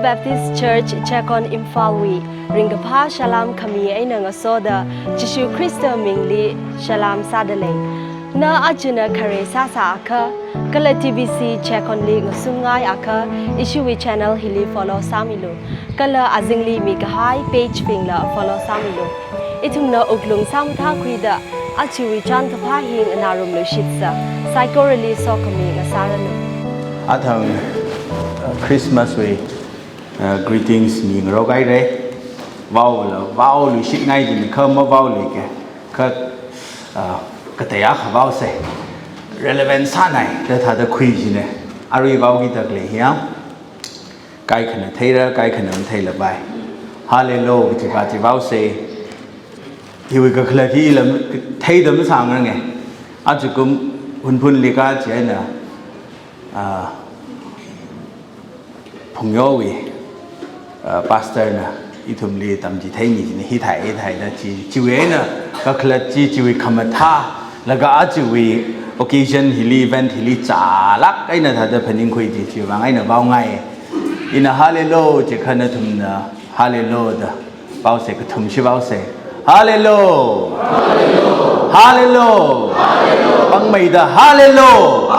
Baptist Church Chakon Imfalwi Ringapha Shalom Khami aina ngasoda Jishu Krista Mingli Shalom Sadale Na Ajuna Khare Sasa Akha Kala TVC Chakon Li ngasungai Akha Issue channel hili follow Samilu Kala Azingli Mikahai page pingla follow Samilu Itumna uklung samtha kwida Achiwi chan kapha hing anarum lo shitsa Psycho release Khami ngasaranu Athang Christmas way greetings ni rogai re wow lu shit ngai din kham ma wow le ke kha ka ta ya kha wow se relevant sa nai da tha da khui ji ne ari wow gi tak le hiam kai khana thaira kai khana thai la bai hallelujah ji ba ji wow se hi wi ka khla ji la thai dam sang nge a ju kum hun le ka je na朋友为pastor 呢，伊同里当时睇你呢，去睇呢，就为呢，个可能就为看么他，那个啊就为 occasion 去里 event 去里炸啦，哎呢他的朋友可以就往哎呢包爱，伊呢哈利路就看呢同呢哈利路的包谁个同事包谁，哈利路，哈利路，帮美的哈利路，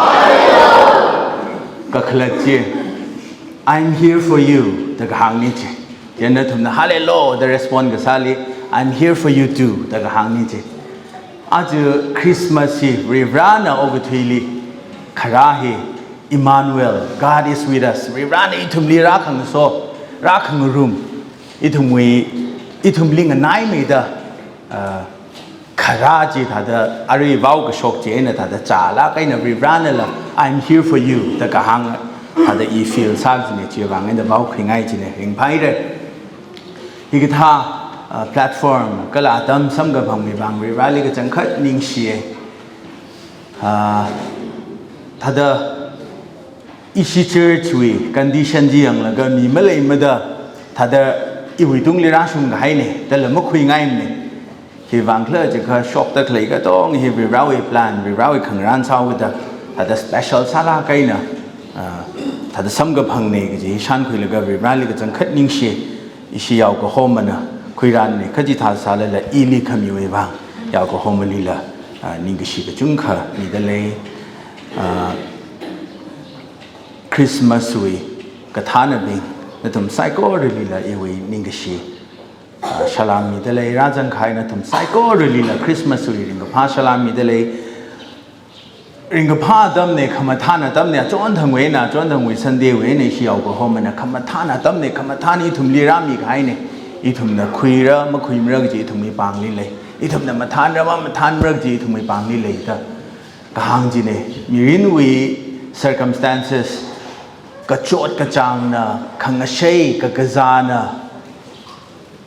个可能就。I'm here for you. The kahang ni je. Yan na thum na hallelujah. The respond kasali. I'm here for you too. The kahang ni je. Aju Christmas hi rivrana ogatwili karahi Emmanuel. God is with us. Rivrana itum li rakang so rakang room. Itum ling anai me da karaji thada ari vau ka shok je na thada chala kai na rivrana la. I'm here for you. The kahang ada I feel sang ni chia bang enda bau khingai chi ne ring phai de hi ka tha platform ka la tam sam ga bang mi bang ri rally ka chang khat ning shi thada ishi church wi condition ji yang la ga mi ma lei ma da thada I wi tung li ra shung ga hai ne da la ma khui ngai ne hi wang khle je ka shop ta khlei ka tong hi ri rawi plan ri rawi khang ran sau da thada special sala kai na thada samga phangne gi shan khui laga vi rali ga changkhat ning she ishi yaw ko homana khui ran ne khaji tha sala la ili khami we ba yaw ko homali la ning gi shi ga chung kha ni da le Christmas we ka thana bing na tum psycho really la e we ning gi shi shalam mi da le ra jang khai na tum psycho really la Christmas we ring ga pha shalam mi da le ring pha dam ne khama thana dam ne chon thang we na chon thang we Sunday we ne shi yaw ko hom na khama thana dam ne khama thani thum li ra mi khai ne I thum na khui ra ma khui mra ji thum mi pang li le I thum na ma than ra ma than mra ji thum mi pang li le ta ka hang ji ne mi rin we circumstances ka chot ka chang na khang a shei ka za na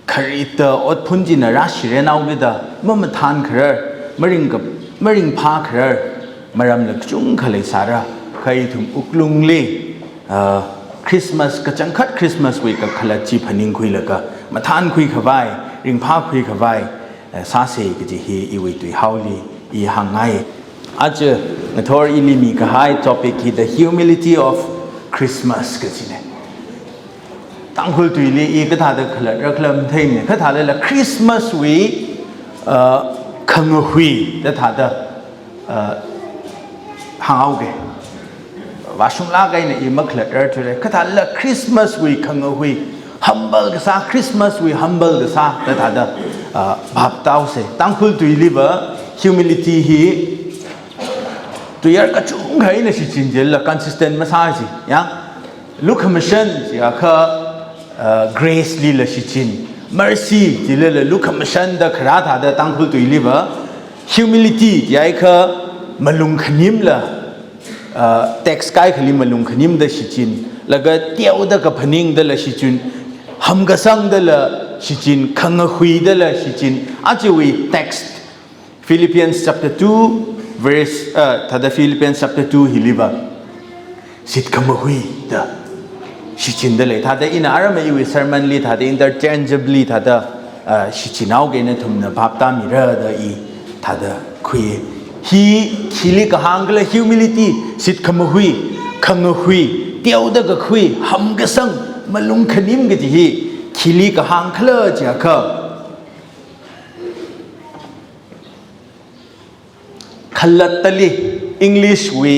kharita ot phun ji na ra shi re naw ge da ma than khar maring pha khar maram la chung khalai sara khai thum uklung le Christmas ka changkhat Christmas we ka khala chi phaning khui la ka mathan khui khawai ring pha khui khawai sa se ke ji hi I we tui hauli I hangai ach ngathor ilimi ka hai topic hi the humility of Christmas ka ji ne tanghul tui le I ka tha da khala raklam thai ne ka tha la Christmas we khang hui da tha da hang ge wa shung la gai ne I mak la er thre ka tha la Christmas we khang hui humble ga sa Christmas we humble ga sa ta tha da bhap tau se tangkhul tu liba humility hi tu yar ka chung gai ne si chin jel la consistent ma sa ji ya look mission ya kha grace li la si chin mercy ji le look mission da khra tha da tangkhul tu liba humility ya kha malung khanim la text kai khali malung khanim da shichin laga tiau da ka phaning da la shichin ham ga sang da la shichin khang hui da la shichin achiwi text Philippians chapter 2 verse thada Philippians chapter 2 hiliba sit kham hui da shichin da le thada in aramai we sermon li thada interchangeably thada shichinau ge na thumna bhapta mira da I thada khui hi khili ka hangla humility sit kham hui khang hui tiau da ga khui ham ga sang malung khanim ge ji khili ka hang khla ja kha khalatali English we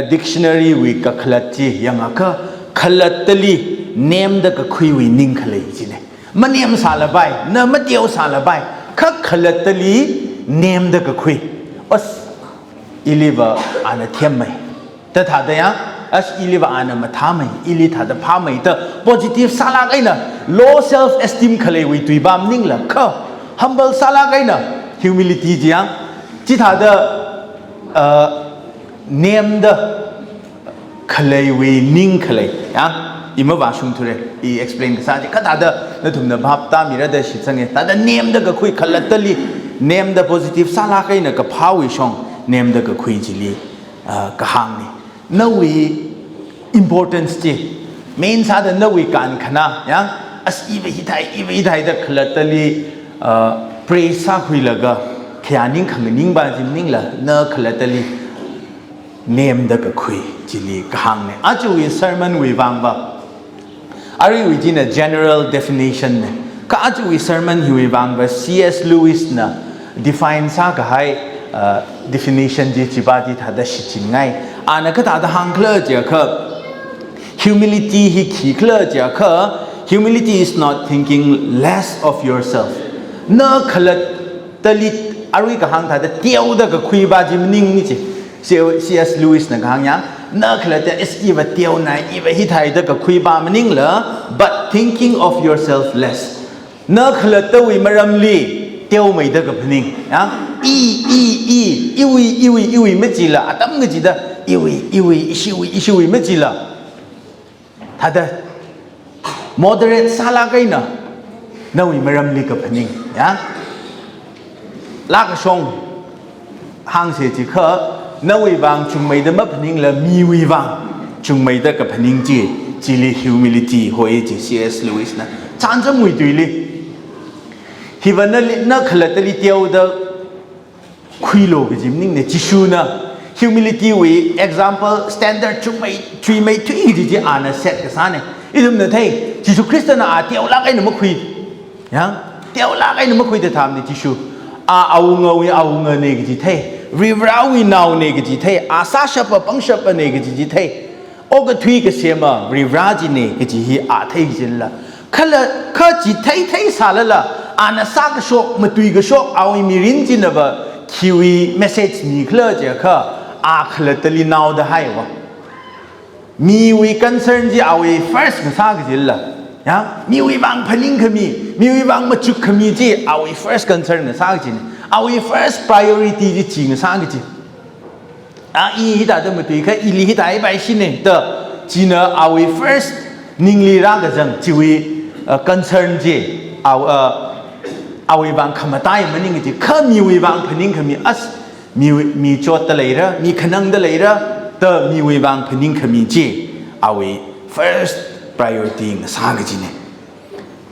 dictionary we ka khalati yang ka khalatali name da ka khui we ning khalai ji ne maniam sala bai na matiau sala bai kha khalatali name da ka khui os iliva ana thiam mai ta tha da ya as iliva ana ma tha mai ili tha da pha mai ta positive sala gai na low self esteem khalai we tui bam ning la kha humble sala gai na humility ji yang ji tha da name da khalai we ning khalai ya ima ba shung thure I explain ka sa ji kha da na thum na bhap ta mi ra da shi change ta da name da ka khui khalatali name da positive sala kai na ka phawi shong name da ka khui ji li ka hang ni na we importance ji main sa da na we kan khana ya as ibe hi thai da khalatali praise sa khui laga khya ning khang ning ba ji ning la na khalatali name da ka khui ji li ka hang ne a chu we sermon we bang ba ari we jin a general definition ne ka a chu we sermon hi we bang ba C.S. Lewis na define sa ka hai definition ji chi ba ji tha da shi chin ngai ana ka ta da hang khle ja kha humility hi khi khle ja kha humility is not thinking less of yourself na khalat tali ari ka hang tha da tiau da ka khui ba ji ning ni chi C.S. Lewis na hang yang na khalat is iwa tiau na iwa hi thai da ka khui ba ning la but thinking of yourself less na khalat wi maram li tiau mai da ka phning ya iwi ma ji la atam ga ji da iwi ishiwi ma ji la tha da moderate sala kai na wi maram li ka phning ya la ka song hang se ji kha na wi bang chung mai da ma phning la mi wi bang chung mai da ka phning ji li humility hoi ji C.S. Lewis na chan jam wi tui li hi van na khalatali tiau da khui lo ge jim ning ne chi shu na humility we example standard chung mai three mai thui ji ana set ka sa ne idum na thai Jesus Christ na a tiau la kai na ma khui ya tiau la kai na ma khui da tham ne chi shu a au nga ne ge ji thai rivra wi now ne ge ji thai a sa sha pa pang sha pa ne ge ji thai o ga thui ge se ma rivra ji ne ge ji hi a thai ji la khala kha ji thai sa la ana sa ga shok ma tui ga shok awi mi rin ji na ba kiwi message mi khla je kha a khla tali now da hai wa mi we concern ji awi first ga sa ga ji la ya mi we bang phaning khami mi we bang ma chuk khami ji awi first concern ga sa ga ji awi first priority ji chi ga sa ga ji a I hi da ma tui kha I li hi dai bai shi ne da ji na awi first ning li ra ga jang ji we concern ji awi bang khamatai maning ji kha mi wi bang phaning khami as mi chot ta leira mi khanang da leira ta mi wi bang phaning khami ji awi first priority na sa ga ji ne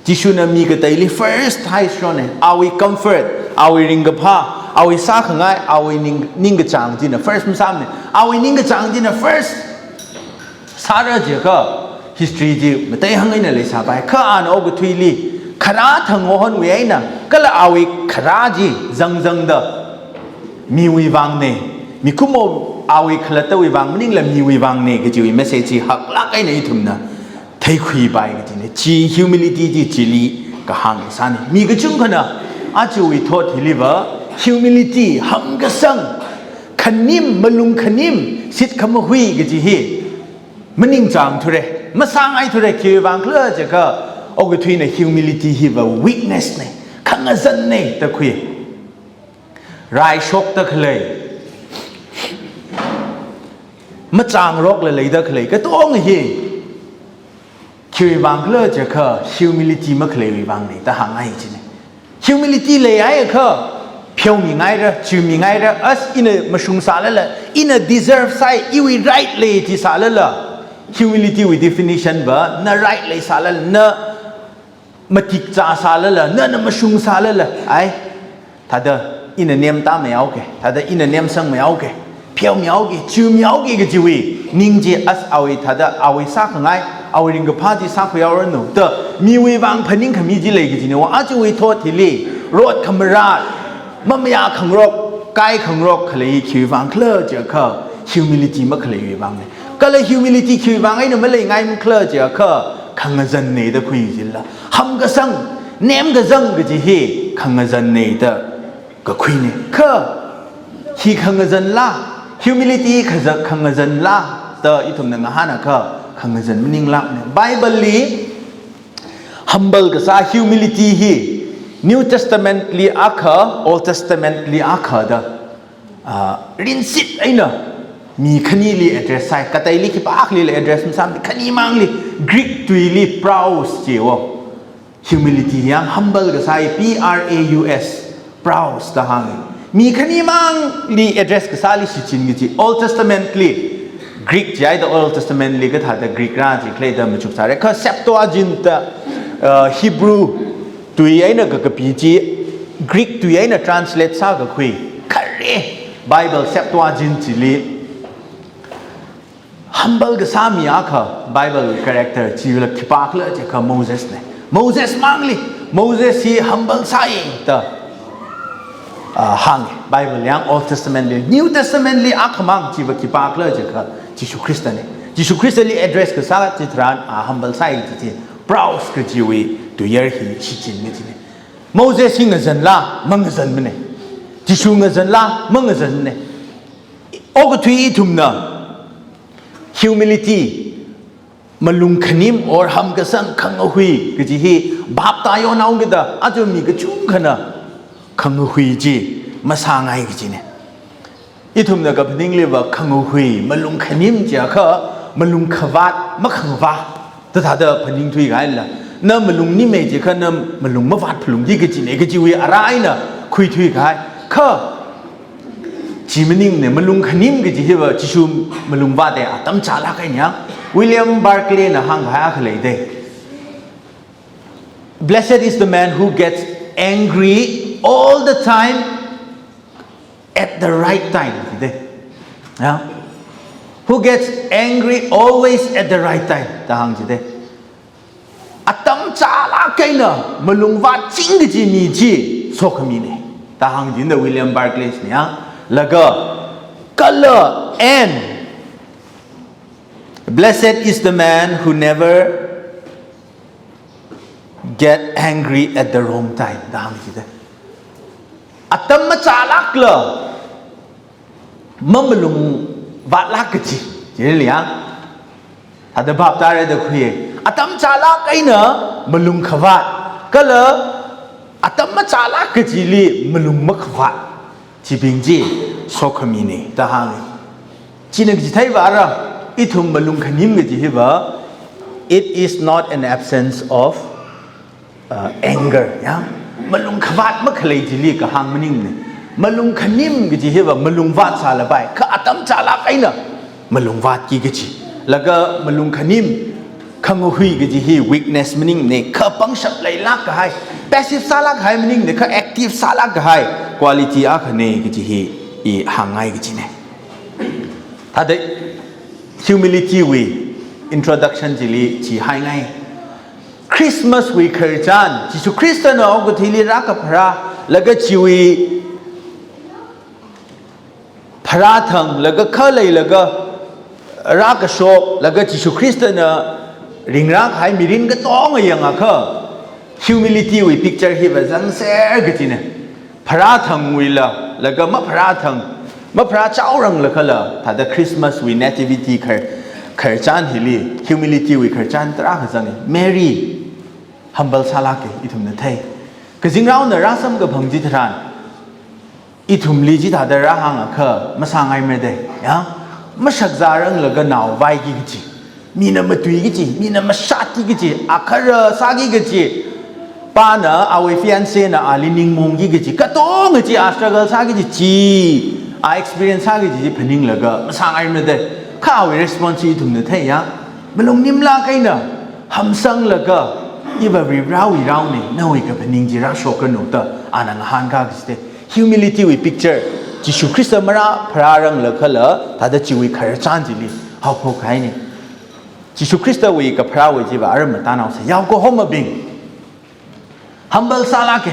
ji shu na mi ga tai li first high strong ne awi comfort awi ring ga pha awi sa khangai awi ning ga chang ji na first sam ne awi ning ga chang ji na first sa ra je ka history ji matai hangai na le sa bai kha an o ga thui li khara thang hon we ai na kala awi khara ji zang da mi wi wang ne mi kumo awi khala ta wi wang ning la mi wi wang ne ge ji message ji hak la kai nei thum na thai khui bai ge ji ne ji humility ji ji li ka hang sa ne mi ge chung khana a chu wi thot deliver humility ham ga sang khanim malung khanim sit kham hui ge ji hi maning chang thure masang ai thure ki wang khla je ka o ga thui na humility hi ba weakness ne khang a zan ne ta khui rai shok ta khlai ma chang rok le le da khlai ka tong hi ki wang khla je ka humility ma khlai wi wang ne ta hang ai chi ne humility le ai ka phiau mi ngai ra chu mi ngai ra as in a mashung sa la in a deserve sai I wi right le ti sa la humility with definition ba na right le sa la na matik cha sa la na mashung sa la ai thada in a name ta me au ke thada in a name sang me au ke phiau mi au ke chu mi au ke ge ji wi ning je as awi thada awi sa khangai เอาริงกับพาที่สักพยาวน์หนูเตอมีวิบังพนิงขมีจิเลยกิจิเนว่าอาจจะวิโทษทีลีรถคำราชมันไม่อยากขังรกใกล้ขังรกขเลยคิวบังเคลอเจอเขา humility มันขเลยวิบังเลยก็เลย humility คิวบังไอ้หนูไม่เลยไงมันเคลอเจอเขาขังจันเนตคุยจิละทำกระสังเนมกระสังก็จะเฮขังจันเนตก็คุยเนี่ยเขาฮีขังจันละ humility ขังจันละแต่อีทุมนั่งหานะเขาขังจันมันนิ่งละเนี่ย Bible ลี humble ก็ซา humility ฮี New Testament ลีอาคา Old Testament ลีอาคาเด้รินสิตไอ้เนาะมีขณีลี address ใส่กระต่ายลีคิปอักลี address มันซ้ำขณีมังลี Greek ตุยลี proud เจียว humility ยัง humble ก็ใส่ P-R-A-U-S proud ต่างมีขณีมังลี address ก็ใส่ลีสิจินกิจิ Old Testament ลี Greek ใจแต่ Old Testament ลีก็ถ้าแต่ Greek ราจีเคลเดอร์มาชุบสาระก็ Septuagint Hebrew ตุยไอ้เนาะก็ปีจี Greek ตุยไอ้เนาะ translate ซาก็คุยคาเร่ Bible Septuagint จีลี humble ก็สามีอาค่ะ Bible character จีละคิปากเลยจะคือ Moses เนี่ย Moses มังลี Moses ที่ humble ใส่แต่hang Bible ยัง Old Testament เลย New Testament เลยอาค่ะมังจีว่าคิปากเลยจะคือจิชูคริสต์เนี่ยจิชูคริสต์เลย address ก็สาจิตราน humble ใส่จี proud ก็จีวีตัวยัร์ฮีชิจินนี่จีเนี่ย Moses หิงเงินละมังเงินมันเนี่ยจิชูเงินละมังเงินเนี่ยโอ้ก็ทุยทุ่มนะ humility มาลุงขนิม or ทำกระสังขังหุยก็จีฮีบาปตายอนเอาก็ได้อาจจะมีกระชุ่มขนาขังหุยจีมาสร้างไงก็จีเนี่ยอีทุ่มนะกับนิ่งเลยว่าขังหุยมาลุงขนิมเจ้าเขามาลุงขวัดมาขังวาแต่ถ้าเดินพนิ่งทุยกันละนั่นมาลุงนี่ไม่จีเขานั่นมาลุงมาวัดพลุงยี่ก็จีเนี่ยก็จีวีอะไรนะคุยทุยกันเขาจีมันนิ่งเนี่ยมาลุงขนิมก็จีที่ว่าจิชูมาลุงวัดเนี่ยตั้มจ่าละกันยังวิลเลียมบาร์คลีย์นะฮังหายอะไรเด้ Blessed is the man who gets angry all the time at the right time เด้นะ who gets angry always at the right time ตาฮังจีเด้ตั้มจ่าละกันนะมาลุงวัดจริงก็จีมีจีโซขมีเนี่ยตาฮังจีเนี่ยวิลเลียมบาร์คลีย์เนี่ยแล้วก็ color and blessed is the man who never get angry at the wrong time ดังที่เด้ตั้มมาจ่าลักเลยมันมาลุงวัดลักกจีจีเรียงถ้าเดบับตาเรดคุยตั้มจ่าลักไอ้เนอะมาลุงขวัดก็เลยตั้มมาจ่าลักกจีลีมาลุงมักขวัดจีบิงจีโซคมีนี่ตาฮังจีนึกจีไทยว่าระอีทุ่มมาลุงขนิมก็จีว่า it is not an absence of anger ยังมาลุงขวัดมักเลยจีลีก็ฮังมันนิ่งเนี่ยมาลุงขนิมก็จีว่ามาลุงวัดซาละไปข้าตั้มจ่าลักไอ้เนอะมาลุงวัดกี่ก็จีแล้วก็มาลุงขนิมขังหุยก็จี weakness มันนิ่งเนี่ยข้าปังชับเลยลักก็ให้ passive ซาลักให้มันนิ่งเนี่ยข้า active ซาลักก็ให้ quality อ่ะคะเนี่ยก็จีอีห่างไงก็จีเนี่ยถ้าได้ humility วี introduction จีลีจีให้ไง Christmas วีเคยจันจิสุคริสต์เนาะก็ทีลีรักกับพระแล้วก็จีวีพระทั้งแล้วก็เข้าเลยแล้วก็รักกับโชคแล้วก็จิสุคริสต์เนาะริงรักให้มีรินก็ต้องอย่างอ่ะค่ะ humility วี picture ที่ว่าสังเสริญก็จีเนี่ยพระทั้งวีละแล้วก็มะพร้าวทั้งมะพร้าวเจ้ารังเลยก็เลยถ้าแต่คริสต์มาสวี nativity เคยจันฮิลี humility วีเคยจันตราขจังเนี่ย Mary humble ซาลักอีทุ่มนั่นเท่ก็จริงเราเนี่ยรักซ้ำกับพังจิตรานอีทุ่มลีจิตาเดรักหังอ่ะคือมาสร้างไงไม่ได้ยังมาชักจารังเลยก็หนาวไว้กี่กจีมีน้ำมาตุยกี่จีมีน้ำมาชัดกี่จีอาคาร์สากี่กจีป้าเนอะเอาไว้ฟิอันเซ่เนอะอาลินิงมงกี่กจีก็ต้องกจีอาสตรักเกิลสากี่จีอา experience สากี่จีพนิงเลยก็มาสร้างไงไม่ได้ข้าว response อีทุ่มนั่นเท่ยังมาลงนิมลากันเนอะหำสังเลยก็อีแบบรีบร้าวนี่น่าวิกับพนิงจีรักโชกันหนูเตออานังหันกันสิ humility วิ picture จิชูคริสต์มาระพระรังเลยก็เลยถ้าได้จีวิขายจานจีลีเขาพกให้เนี่ย จิชุคริสต์วีกับพระวิจิบะอารมณ์ตานเอาเสียยาวก็ห้องมาบิง humble ซาลาเก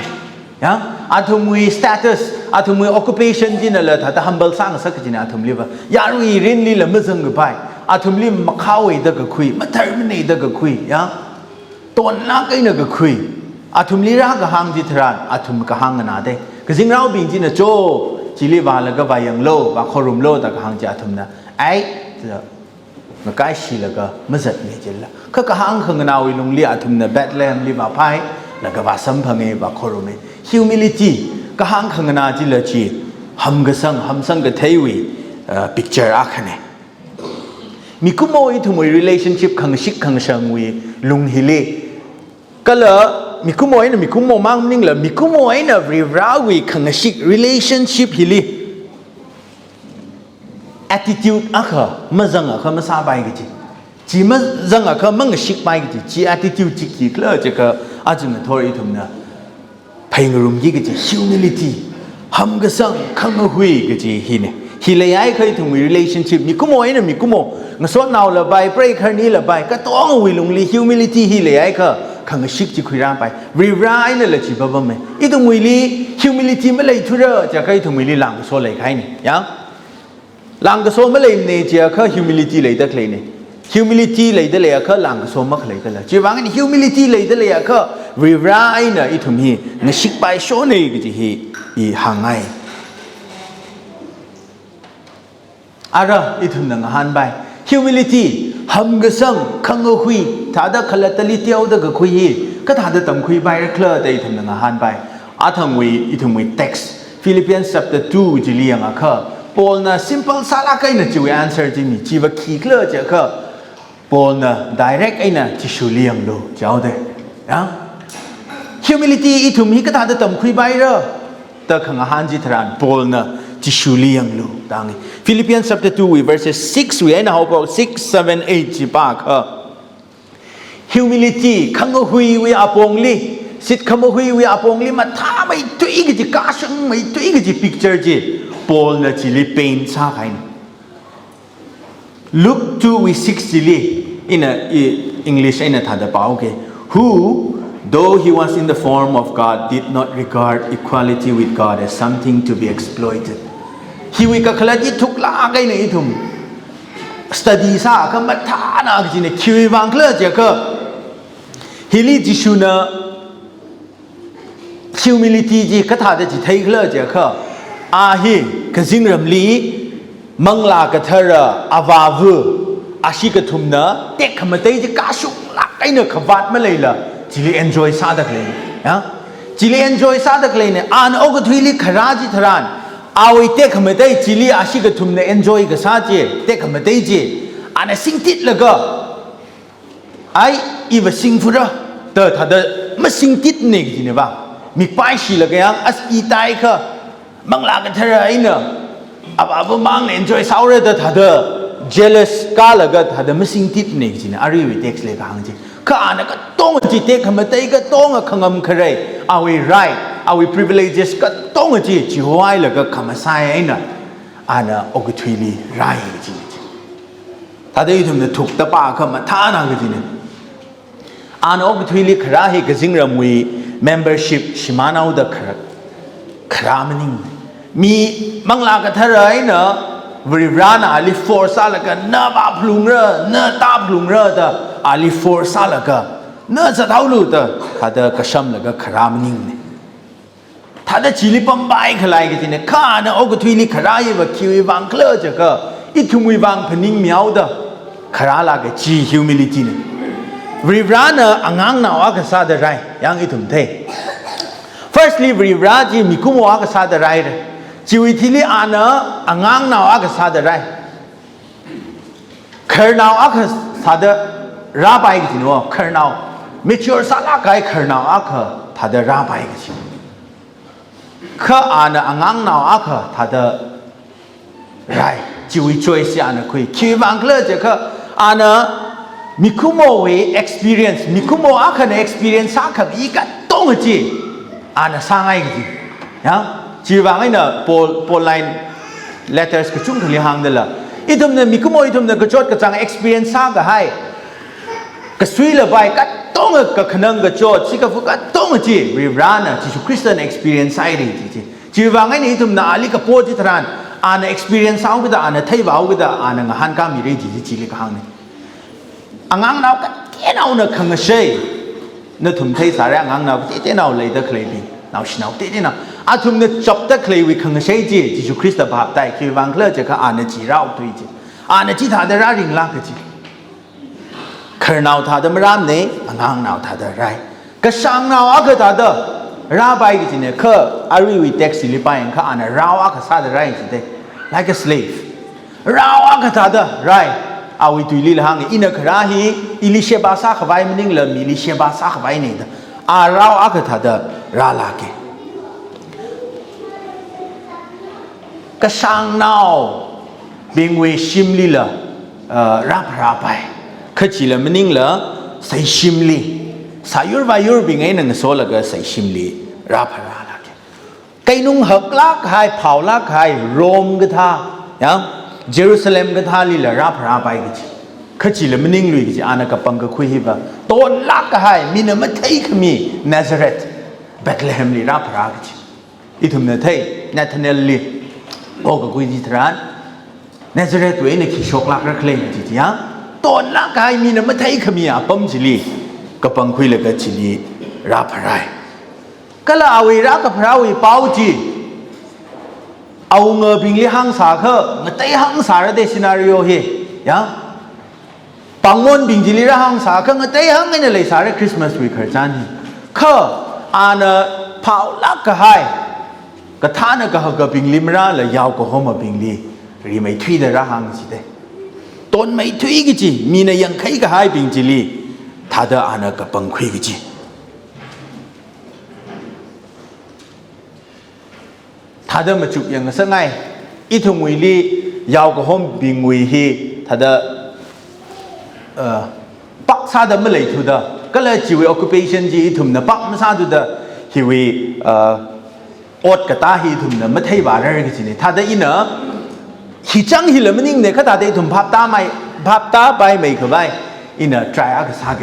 ยังอาทุมวี status อาทุมวี occupation จีนั่นแหละถ้า humble สร้างสักจีน่าอาทุมลีบะยารุยรินลีละไม่ซึ่งกับไปอาทุมลีมาเข้าไอ้เด็กคุยมาเทอร์มินไอ้เด็กคุยยังตัวนักไอ้เด็กคุยอาทุมลีรักกับหางจิตรันอาทุมกับหางกันอะไรก็สิ่งเราบิงจีน่ะโจจิลีบาแล้วก็ไปยังโลบาคอรุมโลแต่กับหางจิอาทุมนะไอ้มาใกล้ชีแล้วก็ไม่จัดเงี้ยจิละก็กับหางข้างกันเอาอีลุงลีอาทุมนะแบทแลมลีบาไพ่แล้วก็ว่าสัมพันธ์บาคอรุมhumility ก็หางข้างนาจิละจีหัมกษังกับเทวีpicture อ่ะค่ะเนี่ยมีกุโมอีทุมวย relationship ขังชิกขังชังวีลุงฮิเลก็เลยมีกุโมอีนะมีกุโมมั่งนิ่งเลยมีกุโมอีนะรีราวีขังชิก relationship ฮิเล attitude อ่ะค่ะมาจังอ่ะค่ะมาสาบายกันจีมาจังอ่ะค่ะมั่งชิกไปกันจี attitude จีกี่เลยจะก็อาจจะไม่ทออีทุมนะเพลงรุมยี่ก็จี humility หัมก็สั่งขังหุยก็จีฮิเนี่ยฮิเลยไอ้เคยถึงมี relationship มีกุโมอีนะมีกุโมงั้นสวดนาวละใบเปรย์ครั้งนี้ละใบก็ต้องวิลงลี humility ฮิเลยไอ้ค่ะขังชิกจีคุยร่างไปรีไรนั่นแหละจีบ้าบ้าไหมอีตรงวิลี humility ไม่เลยทุเรศจะเคยถึงวิลีหลังก็สวดเลยใครเนี่ยยังหลังก็สวดไม่เลยเนี่ยจะเคย humility เลยแต่ใครเนี่ยhumility เลยแต่เลยก็หลังก็สวดไม่เลยแต่ละจีว่างั้น humility เลยแต่เลยก็รีไรน่ะอีทุ่มฮีงั้นชิกไปโชว์เนี่ยก็จีฮีอีห่างไงอะไรอีทุ่มนั่งหันไป humility หัมก็สั่งขังคุยถ้าได้ขลัดตลิเที่ยวได้ก็คุยก็ถ้าได้ตั้งคุยไปแล้วเคลื่อนแต่อีทุ่มนั่งหันไปอาทั้งวีอีทุ่มวี text Philippians chapter 2จีเลียงอ่ะค่ะปอลน่ะ simple สาระกันน่ะจีว่า answer จีมีจีว่าขี้เคลื่อนจะค่ะปอลน่ะ direct ไอ้น่ะจีชูเลียงโลเจ้าเด้นะ humility อีทุ่มฮีก็ถ้าได้ตั้งคุยไปแล้วแต่ขังหันจีทรานปอลน่ะจิชูเลียงลูดังนี้ Philippians chapter 2 verses 6 weนะฮะบอก6 7 8จีปากhumility ขังหุยวิอาปงลีสิทธิ์ขังหุยวิอาปงลีมาท่าไม่ตัวอีกจีกาชังไม่ตัวอีกจี picture จีปอลน่ะจีลีเป็นซาใคร Luke 2 we 6จีลี in English ไอ้น่ะท่าเดาเปล่าโอเค who though he was in the form of God did not regard equality with God as something to be exploited he วิกขลัดที่ทุกลาไกในทุ่ม study ซะก็มาท่านะก็จีเนี่ยคิวบังเคลื่อนจะก็ ฮิลิจิชูนะ humility จีก็ท่าจะจีไทยเคลื่อนจะก็อาฮีก็จิงรำลีมังลากระเทระอาวาวูอาชีกทุ่มนะเด็กขมันเตยจะกาชุกลาไกเนี่ยขวัดมาเลยล่ะจิลี enjoy ซาดักเลยนะจิลี enjoy ซาดักเลยเนี่ยอ่านโอ้ก็ทุยลีขราจิทรานเอาไว้เด็กขมันเตยจิลีอาชีกทุ่มเนี่ย enjoy ก็ซาเจเด็กขมันเตยเจอ่านสิ่งติดแล้วก็ไอ้อีว่าสิ่งฟุระแต่ถ้าเดไม่สิ่งติดเนี่ยจีเนี่ยบ้างมีป้ายสีแล้วก็ยังอัศอีตายก็บางลากันเท่าไรเนี่ยอาบางเนี่ย enjoy สาวเลยแต่ถ้าเด jealous ก็แล้วก็ถ้าเดไม่สิ่งติดเนี่ยจีเนี่ยอะไรวิเด็กเลยก็หางจีก็อ่านก็ต้องจีเด็กขมันเตยก็ต้องขังมขเรเอาไว้ right เอาไว้ privileges ก็ต้องจีจีไว้แล้วก็ขมันใส่ไอ้น่ะอ่านโอ้ก็ทุยลี right จีถ้าได้ยินเนี่ยถูกตะปาขมันท่านั่งก็จีเนี่ยอ่านโอ้ก็ทุยลีขราให้ก็จิงรำวี membership ชิมานาอุดขรามันนิ่งมีมังลากระเทไรเนอะบริวารอาลีฟอร์ซาละกันเนื้อบาพลุงเร่เนื้อตาพลุงเร่แต่อาลีฟอร์ซาละกันเนื้อจะเท่าลูแต่ถ้าเดกระชัมละกันขรามันนิ่งเนี่ยถ้าเดจิลิปัมใบขลายกันทีเนี่ยข้าเนี่ยโอ้ก็ทุยลีขราเยว่าคิววังเคลื่อจะก็อีทุ่มวังพนิ่งเมียวเด้อขราละกันจี humility เนี่ยบริวารเนี่ยอ่างน่าว่าก็ซาเดไรยังอีทุ่มเท firstly บริวารจีมีคุ้มว่าก็ซาเดไรเลยชีวิตที่ลีอ่านเนี่ยอ่างน่าว่าก็ซาเดไรเคอร์นาวว่าก็ซาเดราไปกันทีเนาะเคอร์นาวmature ซาลาไกเคอร์นาวว่าก็ถ้าเดราไปกันทีข้าอ่านเนี่ยอ่างน่าว่าก็ถ้าเดไรชีวิตช่วยเสียเนี่ยคุยคิดบังเคลื่อนจะก็อ่านเนี่ยมีคุ้มว่า experience มีคุ้มว่าก็เนี่ย experience สักครั้งอีกก็ต้องจีอ่านเนี่ยสร้างไงกันทีนะชีวิตไงเนี่ยPaul line letters ก็ชุ่มทะเลหางเดล่ะอีทุ่มเนี่ยมีคุ้มว่าอีทุ่มเนี่ยก็จดก็จัง experience สักก็ให้ ก็สุยละไปก็ต้องก็ขนังก็โจทย์สิก็ฟุก็ต้องจีริบรานะที่ชูคริสเตียน experience ไซด์จีจีว่าไงนี่ทุมนาอลิก็พูดที่ทรานอ่าน experience เอาก็ได้อ่านไทยว่าก็ได้อ่านงานการมีเรื่องจีจีลิก็หางนี่อ่างเราก็เจ้าเราเนี่ยขังเชยเนี่ยทุมไทยสาระอ่างเราเจ้าเราเลยตะเคลบิเราชินเอาเจ้าเราอาทุมเนี่ยจับตะเคลวิขังเชยจีที่ชูคริสต์บาปได้คือวางเคลื่อนจะก็อ่านจีเราตัวจีอ่านจีท่าเดราริงลากจีขรนาวท่าเดมรามเนี่ยอ่างนาวท่าเดไรก็ช่างนาวอ่ะก็ท่าเดราไปจีเนี่ยคืออารีวิเท็กซ์ลิปายก็อ่านเราอ่ะก็ท่าเดไรจีเด like a slave เราอ่ะก็ท่าเดไรเอาวิตุลีละหังอินักราฮีอิลิเชบาซาขวายมันนิ่งเลยมิลิเชบาซาขวายนี่เดเราอ่ะก็ท่าเดราลาเกก็ช่างนาวบิงเวชิมลีละรับราไปขจิละมันนิ่งละใส่ชิมลีสายุร์วายุร์บิงไอ้หนังโซละก็ใส่ชิมลีรับราละเกไก่นุ่งหักลักหายเผาลักหายโรมก็ท่ายังเยรูซาเล็มก็ท่าลีละรับราไปก็จีขจิละมันนิ่งลุยก็จีอานักปังก็คุยฮิบะต้นลักหายมีนมาไทยขมีนาซาเรตเบธเลเฮมลีรับราก็จีอีทุมนาไทยนาธาเนลลีโอ้ก็คุยจีทรานนาซาเรตตัวเองเนี่ยขี้ชกลักรักเลงจีจีฮะต้นลักหายมีนมาไทยขมีอ่ะปั๊มจิลีก็ปังคุยเลยก็จิลีรับรายก็ละเอาไว้รักกับพระวิปาวจีเอาเงาบิงลีหังสาเขาเงาไตหังสาระเดซินาริโอเฮยังปังมนบิงจิลีระหังสาเขาเงาไตหังเงินเลยสาระคริสต์มาสวีคร์จันเขาอ่านเผาลักก็ให้ก็ท่านก็เขาบิงลีมระเลยยาวก็เขามาบิงลีรีไม่ทวีเดระหังสิเดต้นไม่ทวีกิจีมีในยังใครก็ให้บิงจิลีท่าเดอ่านก็ปังคุยกิจีท่าเดิมมาจุกยังสังไงอีทุ่งวิลียาวก็ห้องบิงวิฮีท่าเดปักซาเดไม่เลยทุเดก็เลยจีวี occupation จีอีทุ่งนะปักไม่ซาทุเดฮีวีอดกตาฮีทุ่งนะไม่ใช่บาร์เรอร์กิจนี่ท่าเดอีเนอฮีจังฮีเลยมันยิ่งเนี่ยก็ท่าเดอีทุ่งภาพตาไม่ภาพตาไปไม่เข้าไปอีเนอ try อักษาเก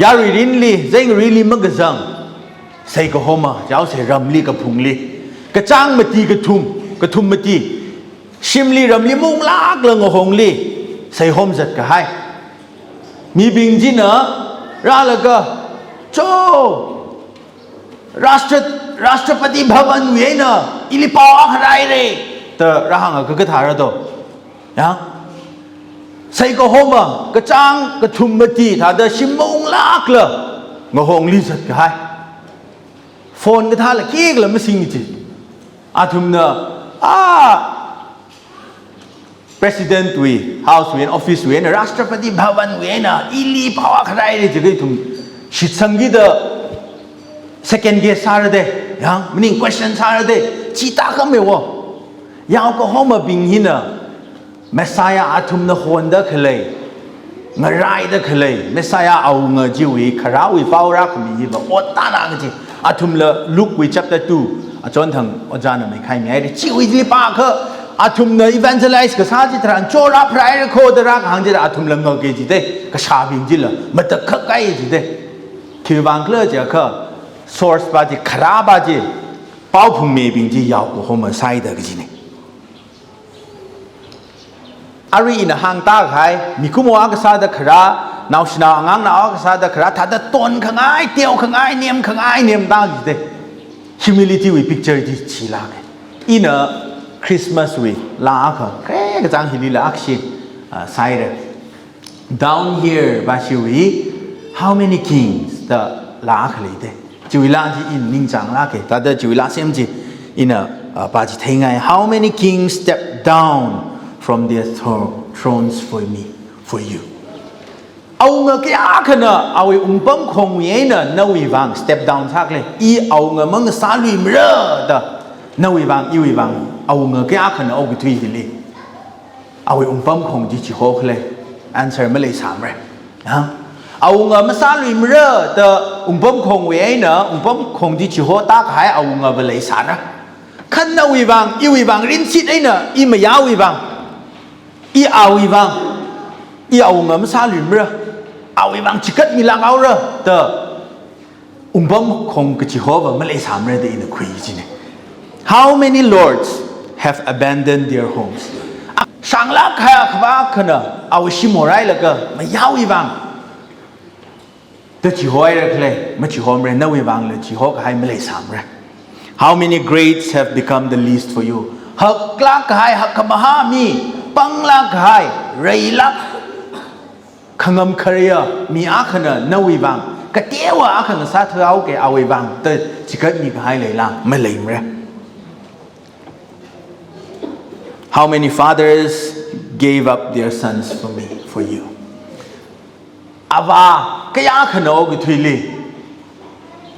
ยารีรินลีเจงรีลีมักจังใส่ก็หอมาเจ้าใส่รำลีกับพุงลีกระจ้างมาตีกระทุ่มมาตีชิมลีรำลีมุงลากเลยงหงลีใส่หอมจัดก็ให้มีบิงจีเนอะร่าแล้วก็โจราชปฏิภาวันเวียนเนอะอิลิปออะไรเลยแต่ร่างก็ถ่ายแล้วตัวยังใส่ก็หอมกระจ้างกระทุ่มมาตีถ้าเดชิมมุงลากเลยงหงลีจัดก็ให้โฟนก็ท่าละเกี่ยกเลยไม่สิ่งจีอาทุมเนอะpresident วี house วี office วีราชปฏิภาวันวีนะอิลีภาวะใครเลยจะก็ทุมชิดสังกีด second guess สารเดยังมันนี่ question สารเดจีตาก็ไม่ว่ายาวก็ห้องมาบิงหินะเมสไซอาอาทุมเนอะคนเด็กเลยเงรายเด็กเลยเมสไซอาเอาเงจิวีคราวีฟ้ารักมีจีบอดตานังจีอาทุมละลุกวิจับแต่ตูอาจารย์ทั้งอาจารย์ไม่ใครไม่ได้ชีวิตลีปากเขาอาทุมละ evangelize ก็สาธิตรันโจราพรายโคดรักหางจีอาทุมละเงาเกจิเดก็ชาบิงจีละมันตะขักไก่จีเดคือบางเครือจะเขา source บาจีคราบาจีเป้าพุ่งเมบิงจียาวกว่าหัวมันไซเดกจีนี่อารีอินหางตาใครมีคุ้มว่าก็สาดครานาชนาอ่างนาก็สาดคราถ้าได้ต้นข้างไอ้เตียวข้างไอ้เนียมข้างไอ้เนียมตาจีเด humility วิ picture จีชีลาเกอินChristmas วิลาค่ะแค่กระจังฮิลิลาอักชิไซเด down here บาชิวิ how many kings 的ลา克里的就为垃圾因宁长拉给他的就为垃圾么子因把其听爱 how many kings step down from their thrones for me for you เอาเงาแก่ขนาเอาไว้ปั๊มคงเย็นน่าวิวัง step down ชักเลยอีเอาเงามันสาลุยมรดน่าวิวังอีวิวังเอาเงาแก่ขนาเอาไปทุยดิลีเอาไว้ปั๊มคงจีจิโฮกเลย answer ไม่เลยสามเลยนะเอาเงามาสาลุยมรดปั๊มคงเย็นปั๊มคงจีจิโฮตากหายเอาเงาไปเลยสารนะขันน่าวิวังอีวิวังรินชิดไอ้เนอีไม่ยาววิวังอีเอาวิวัง อีเอาเงินซาลิมเรเอาอีบางจิกัดมีลังเอาเรแต่บมคงกจิโฮวมาเลยสามเรได้อินคุยจีเนี่ย How many lords have abandoned their homes ช่างลักใครขบ้าขนาดเอาชิโมไรแล้วก็ไม่ยาวอีบางแต่จิโฮอะไรก็เลยไม่จิโฮมเรนน่าอีบางเลยจิโฮก็ให้มาเลยสามเร How many greats have become the least for you หักลักใครหักขมาหามีปังลักใครเรลักขงมครียมีอาขนาดน่าอีบางก็เที่ยวอาขนาดซาเธอเอาแกเอาอีบางแต่จิกัดมีก็ให้เลยล่ะไม่เลยเรHow many fathers gave up their sons for me, for you? Ava, kaya kano gutwili.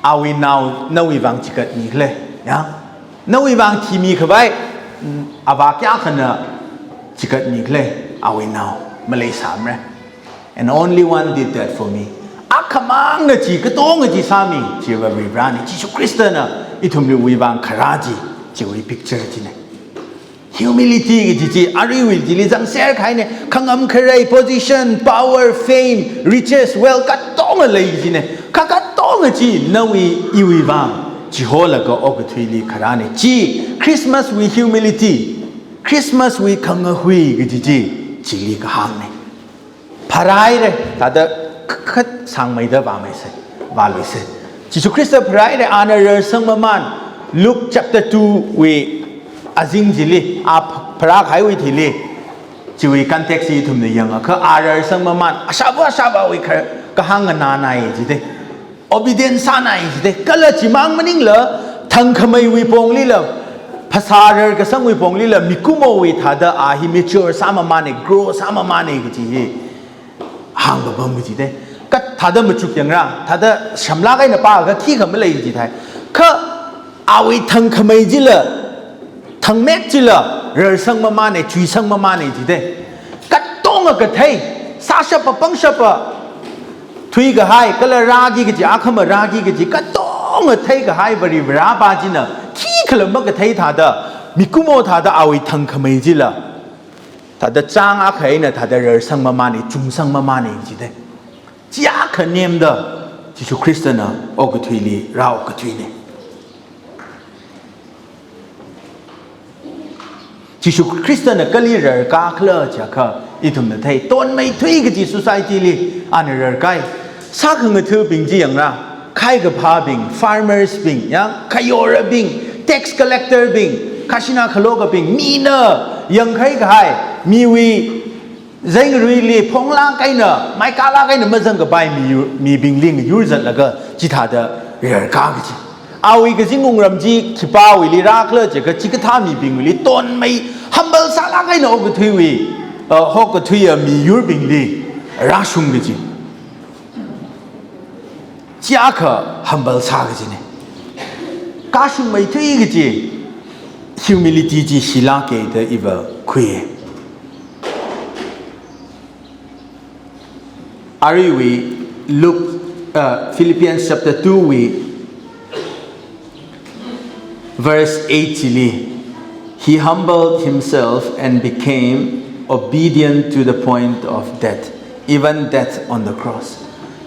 Awi now, nawi bang chikat ni kle, ya? Nawi bang timi kawai. Ava kaya kana chikat ni kle. Awi now, Malay samre. And only one did that for me. Akamang na chi katong na chi sami, chi wa vibrani, chi su Krista na itumli wi bang karaji, chi wi picture chi ne. Humility ก็จีอาริวิลจีลิจังเสียใครเนี่ยขังอำคาร position power fame riches wealth กัดต้องอะไรจีเนี่ยกัดต้องจีนาวีอีวีบางจีโฮแล้วก็ออกทุยลีขราเนี่ยจี Christmas with humility Christmas with ขังหุยก็จีลีก็หางเนี่ยพารายเลยแต่เด็กขัดสังไม่ได้บ้าไม่ใช่บ้าเลยใช่จีสุคริสต์พารายเลยอ่านเรื่องสังมามัน Luke chapter 2 withอาจิงจิลีอาพระใครวิธีลีจีวิกันเท็กซี่ทุ่มเนี่ยยังอ่ะคืออาร์สังมามันชาบะวิเคก็หังกันนานายจีเด obedience นายจีเดก็เลยจีมังมันนิ่งเลยทั้งขมายวิปงลีเลยภาษาเรื่องก็สังวิปงลีเลยมิคุโมวิธาดาอาฮิมิชัวร์สามมันเนี่ย grow สามมันเนี่ยจีหังแบบมันจีเดก็ธาดามันจุกยังไงธาดาชำระกันนะป้าก็ที่เขาไม่เลยจีไทยคืออาวิทั้งขมายจีเลยทั้งเม็ดจิละเรื่องสังมามันเนี่ยจุยสังมามันเนี่ยจีเดกัดต้องกับเทยสาชปะปังชปะทุยกับไฮก็เลยรากีกับจีอาขมารากีกับจีกัดต้องกับเทยกับไฮบริบราบาจินะที่ขลุ่มกับเทยถาดามิกุโมถาดาเอาไว้ทั้งขมายจิละถาดาจางอาขยเนี่ยถาดาเรื่องสังมามันเนี่ยจุงสังมามันเนี่ยจีเดจีอาขเนียมดาจิสุคริสต์นะออกทุยลีเราออกทุยเนี่ยจิสุคริสต์เนี่ยก็ลีเรื่องกาเคลจากเขาอีทุ่มเนี่ยไทยต้นไม่ทุยกับจิสุสัยจีลีอันเรื่องไกสักหนึ่งถือปิงจีอย่างไรใครกับพาบิง farmers บิงยังขยอระบิง tax collector บิงคาชินาขโลกับบิงมีเนอยังใครกับใครมีวีเร่งรีลีพงล่างไกเนอไม่กาล่างไกเนอมาจังกับไปมีบิงลิงยูร์จัดแล้วก็จิตาเดเรื่องกากับจิเอาอีกสิ่งงงรำจีขีป้าวิลีรักเลยจะก็จิกท่ามีบิงวิลีต้นไม่ humble สาระไงเนาะก็ทุยวิฮอกก็ทุยมียูร์บิงลีรักชุ่มกันจีจ้าก็ humble สากันจีเนี่ยกาชุ่มไม่ทุยกันจี humility จีศิลาเกตอีเวอร์คุยอารีวี look Philippians chapter 2 we verse 8 he humbled himself and became obedient to the point of death even death on the cross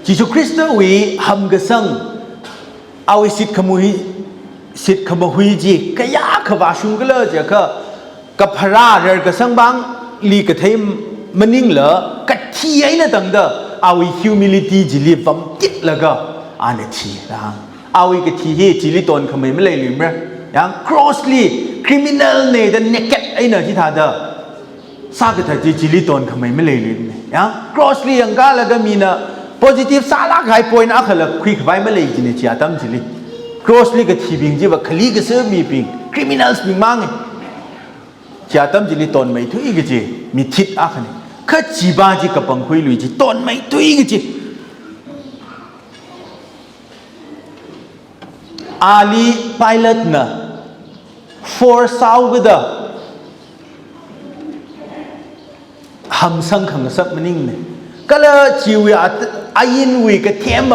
จิสุคริสต์วิฮัมกะซังเอาสิทธิ์ขมุยจีกะยาขวาชุงกะเลจะกับพระเรกะซังบังลีกะเทมมันนิ่งเหรอกะทีไอ้นะตังเดเอา humility จิลีบัมกิดแล้วก็อันนี้ทีนะเอาอีกทีที่จิลีตนขมุยไม่เลยลืมมั้ยยัง grossly criminal เนี่ยแต่ naked ไอ้เนี่ยที่ท่าเดอซากแต่จิลิตอนทำไมไม่เลยเนี่ยยัง grossly ยังก็แล้วก็มีนะ positive สาระใครป่วยนะเขาเลยคุยกับไปไม่เลยจริงๆจีอาตั้มจิลิ grossly ก็ทีบิงจีว่าคลีก็เสือมีบิง criminals บิงมั่งจีอาตั้มจิลิตอนไม่ทุยก็จีมีทิศอ่ะเนี่ยข้าจีบ้าจีกับปังคุยลุยจีตอนไม่ทุยก็จีอาลีไพลอตนะ4,000 ก็หัมสังขังสักมันนิ่งเนี่ยก็เลยชีวิตอายินวิกเทียม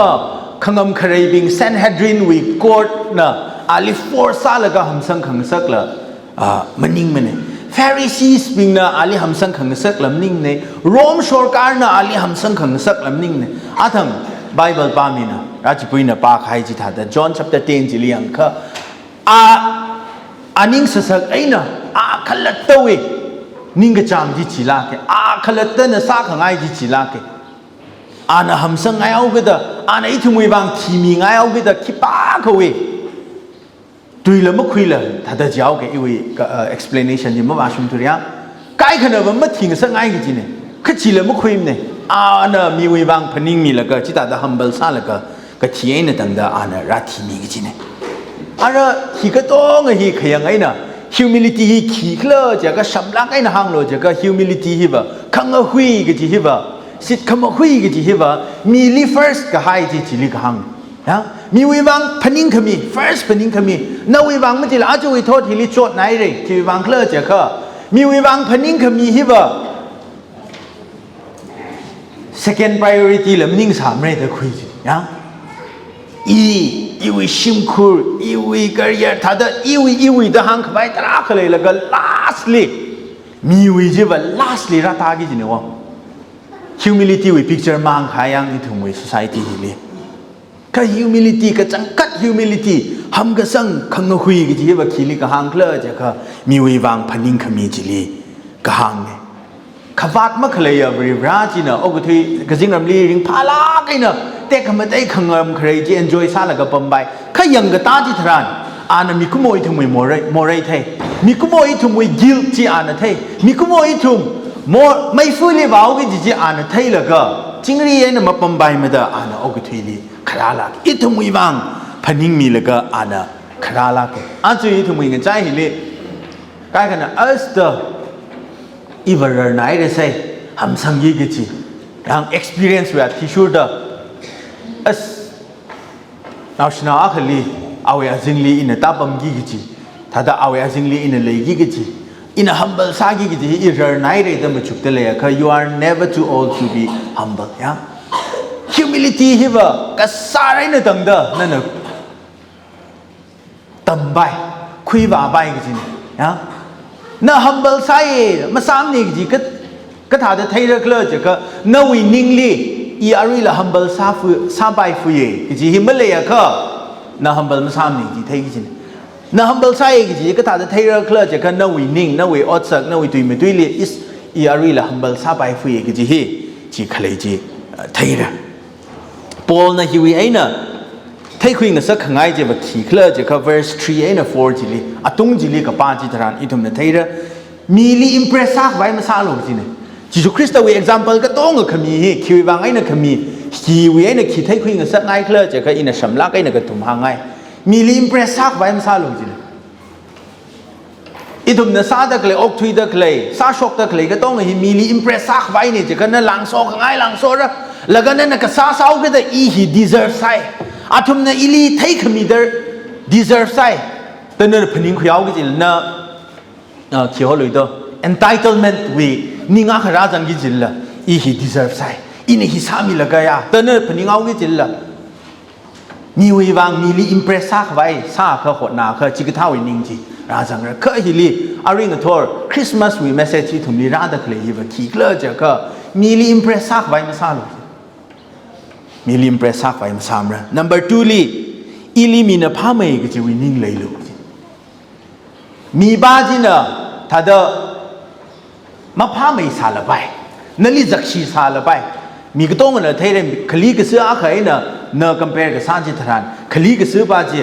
ขังอมคารีบิงเซนเฮดรินวิกอดนะอาลี4,000แล้วก็หัมสังขังสักละมันนิ่งมันเนี่ยแฟ Pharisees บิงนะอาลีฮัมสังขังสักลำนิ่งเนี่ยโรมชอร์การนะอาลีฮัมสังขังสักลำนิ่งเนี่ยอาทั้งไบเบิลปามีนะราชปุยนะปาใครจิตหาแต่ John chapter 10จิเลียงค่ะนิ่งสักไอ้นะขลัดตัวเองนิ่งกระจามจิจิลาเกขลัดตัวนะสักขังไอ้จิจิลาเกนะฮัมสังไงเอาก็ได้นะอีทุ่มวิบังทีมีไงเอาก็ได้คิดปากเขาเองดูแล้วไม่คุยเลยถ้าจะเอาแค่อีวีexplanation ที่ไม่ว่าชุมทุเรียนใครขนาดมันไม่ทิ้งสักไงก็จริงเนี่ยคือจีเลยไม่คุยเนี่ยนะมีวิบังพนิงมีแล้วก็จิตตา humble ซาแล้วก็ที่ไอ้เนี่ยตั้งแต่นะรัฐมีก็จริงเนี่ยที่ก็ต้องไอ้ขยังไงนะ humility ขี้เคลื่อนจะก็ชำระไอ้นะฮังโลจะก็ humility ที่ว่าขังหุยก็จีที่ว่าสิทธิ์ขมหุยก็จีที่ว่ามี li first ก็ให้จีลิกฮังนะมีวิบังพนิงขมี first พนิงขมีนาวิบังไม่จีละอาจจะวิโทษที่ลิโจทย์ไหนเลยที่วิบังเคลื่อนจะก็มีวิบังพนิงขมีที่ว่า second priority แล้วนิ่งสามเรื่องจะคุยจีนะอีวิชิมคูร์อีวิ career ถ้าได้อีวิเดหังขบายตราเลยแล้วก็ lastly มีวิจีว่า lastly รัตากี่จีเนี่ยวะ humility วิ picture มังขายยังที่ถึงวิ society เลยก็ humility ก็จังกัด humility ทำก็สั่งขังหุยก็จีว่าขี้ลิกหังเคลื่อนจะก็มีวิบังพนิงขมีจีลีก็หังเนี่ยขวัดมะขเลยบริบราจีน่ะโอ้ก็ที่กสิ่งรำลีริงพาลากันน่ะแต่ขมันได้ขังรำใครจี enjoy ซาแล้วก็ปั๊มไปข้ายังก็ตาจีทรานน่ะมีกุโมยทุ่มวยโมเรย์เทมีกุโมยทุ่มวย guilt จีน่ะเทมีกุโมยทุ่มไม่ฟื้นเลยบ่าวก็จีน่ะเทแล้วก็จริงรีน่ะมาปั๊มไปมาได้น่ะโอ้ก็ที่ลีคลาลักอีทุ่มวยบังพนิงมีแล้วก็น่ะคลาลักจุยทุ่มวยกันใจเห็นเลยใกล้กันน่ะ us theอีวันไหนได้ใช่ทำสังเกตจียัง experience แบบที่สุดเด้อเราชนะขลีเอาไว้จิงลีอินตาบัมกีจีถ้าได้เอาไว้จิงลีอินเลยกีจีอิน humble สักกีจีอีวันไหนได้แต่ไม่ชุบเตเลยคือ you are never too old to be humble ยัง humility ฮิบะก็สาระเนี่ยตั้งเด้อนั่นน่ะตั้มใบคุยว่าใบกีจียังน่า humble ใช่มาสามนี่จีก็ถ้าจะไทยเรื่องเลยจะก็น่าวินิ่งลี่อีอารีละ humble สามใบฟุยก็จีหิมเลยอะก็น่า humble มาสามนี่จีไทยจีน่า humble ใช่จีก็ถ้าจะไทยเรื่องเลยจะก็น่าวินิ่งน่าวิอดสักน่าวิตุยไม่ตุยลี่อีอารีละ humble สามใบฟุยก็จีจีขเลยจีไทยเรื่องปอลน่ะฮิวิไอ้น่ะไทยคุยกันสักครั้งไอ้เจ้าแบบขี้เคลื่อนจะก็ verse 3ไอ้น่ะ4จีลีตุ้งจีลีกับป้าจีทรานอีทุ่มเนี่ยไทยเรื่องมีลี impress สักไว้มาสาลงจีเนี่ยจิสุคริสต์วิ example ก็ต้องกับขมีคิวบางไอ้น่ะขมีคิวไอ้น่ะขี้ไทยคุยกันสักไงเคลื่อนจะก็อินะชำลักไอ้น่ะก็ทุ่มหางไงมีลี impress สักไว้มาสาลงจีเนี่ยอีทุ่มเนี่ยซาตะเคลอกทุยตะเคลซาชกตะเคลก็ต้องมีลี impress สักไว้เนี่ยจะก็นั่นหลังโซ่ข้างไงหลังโซ่ละแล้วก็นั่นน่ะก็ซาเศร้าก็ได้อีฮี deserve ใส่ทุ่มเนี่ยอีลีไทยขมีเดอร์ deserve ใส่แต่เนี่ยพนิงขยาวก็จีน่ะเขียวเลยตัว entitlement วินี่ง่าขราจังกิจิลละอีฮี deserve ใส่อีนี่ฮีสามีละก็ยาแต่เนี่ยพนิงเอากิจิลละมีวิบังมีลี impress สักไว้ซาเขาขดนาเขาจิกท้าวินิ่งจีราจังเลยเขาฮีลีอาริงกับทอร์ Christmas วิ message ที่ทุ่มลีราตะเคลยีบขี้เคลื่อนจะก็มีลี impress สักไว้มาซาลูมีลี impress สักไว้มาซามระ number 2ลีอีลีมีน่ะพาไม่ก็จะวินิ่งเลยลูกมีบ้าจีน่ะถ้าเดมาพาไม่สาละไปนั่นลิจักชีสาละไปมีก็ต้องเงินเท่าไรขลีก็ซื้ออาใครน่ะเนื้อ compare กับสามจิตทานขลีก็ซื้อบ้าจี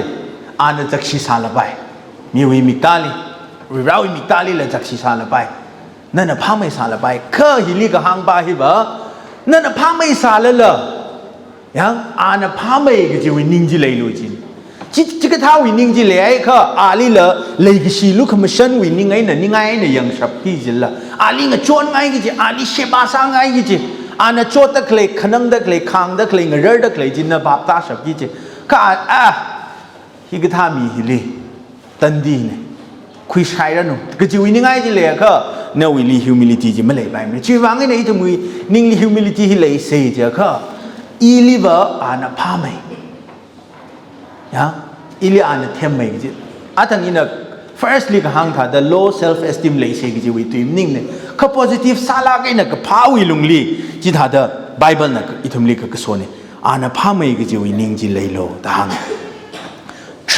นั่นจักชีสาละไปมีวิมิกตาลีเราวิมิกตาลีเลยจักชีสาละไปนั่นน่ะพาไม่สาละไปเคยฮิลีก็หางบ้าฮิบะนั่นน่ะพาไม่สาละเลยยังน่ะพาไม่ก็จะวินิ่งจีเลยลูกจีจิกท้าวินิ่งจีเลยไอ้ข้าลีละเลยก็สิลูกขมชันวินิ่งไอ้น่ะนี่ไงน่ะยังชับพี่จิละลีงะชวนไงก็จีลีเชบาสังไงก็จีน่ะชดตะเคลขนังตะเคลคางตะเคลงะเรตะเคลจีน่ะบาปตาชับพี่จีข้าฮิกท้ามีฮิลีตันดีเนี่ยคุยใช้แล้วหนูก็จีวินิ่งไงจีเลยข้าเนวิลี humility จีไม่เลยไปมั้ยจีวังไงเนี่ยที่มุยนิ่งลี humility ฮิเลยเสียจีข้าอีลีบะน่ะพาไม่ยังอีลีน่ะเทมไม่จีทั้งนี้น่ะ firstly ก็หังถ้า the low self esteem เลยเสียก็จะวิตุยนิ่งเนี่ยเขา positive ซาลาก็เนี่ยก็พาวิลุงลีจีถ้า the Bible น่ะอีทุมลีก็ส่วนเนี่ยอ่านพาไม่ก็จะวินิ่งจีเลยโลตาหัง